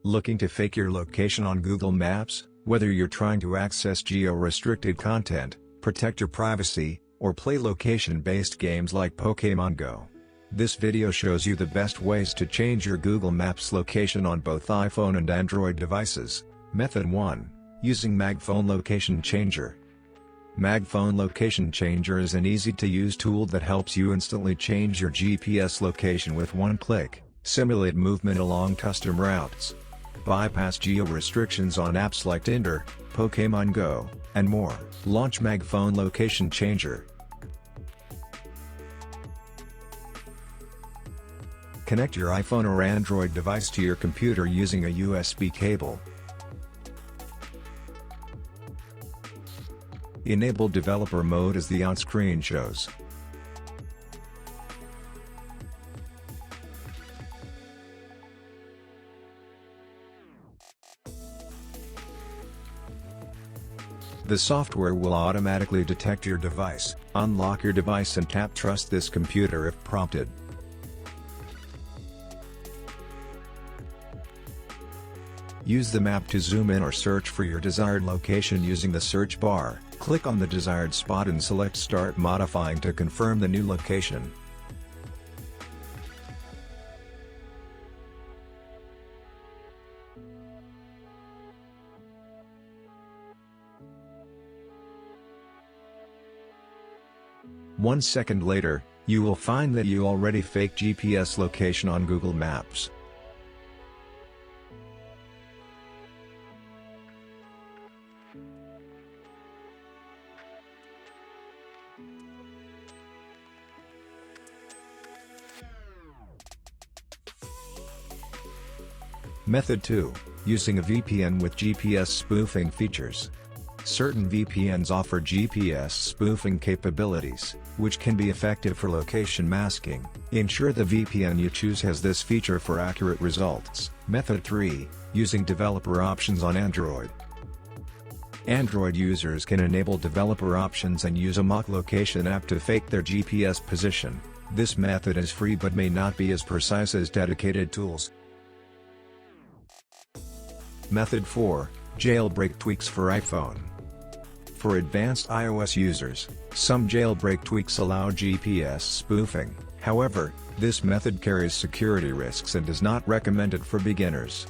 Looking to fake your location on Google Maps? Whether you're trying to access geo-restricted content, protect your privacy, or play location-based games like Pokémon GO. This video shows you the best ways to change your Google Maps location on both iPhone and Android devices. Method 1. Using MagFone Location Changer. MagFone Location Changer is an easy-to-use tool that helps you instantly change your GPS location with one click, simulate movement along custom routes, bypass geo-restrictions on apps like Tinder, Pokémon GO, and more. Launch MagFone Location Changer. Connect your iPhone or Android device to your computer using a USB cable. Enable developer mode as the on-screen shows. The software will automatically detect your device, unlock your device and tap Trust this computer if prompted. Use the map to zoom in or search for your desired location using the search bar. Click on the desired spot and select Start Modifying to confirm the new location. One second later, you will find that you already faked GPS location on Google Maps. Method 2. Using a VPN with GPS spoofing features. Certain VPNs offer GPS spoofing capabilities, which can be effective for location masking. Ensure the VPN you choose has this feature for accurate results. Method 3. Using developer options on Android. Android users can enable developer options and use a mock location app to fake their GPS position. This method is free but may not be as precise as dedicated tools. Method 4. Jailbreak tweaks for iPhone. For advanced iOS users, some jailbreak tweaks allow GPS spoofing. However, this method carries security risks and is not recommended for beginners.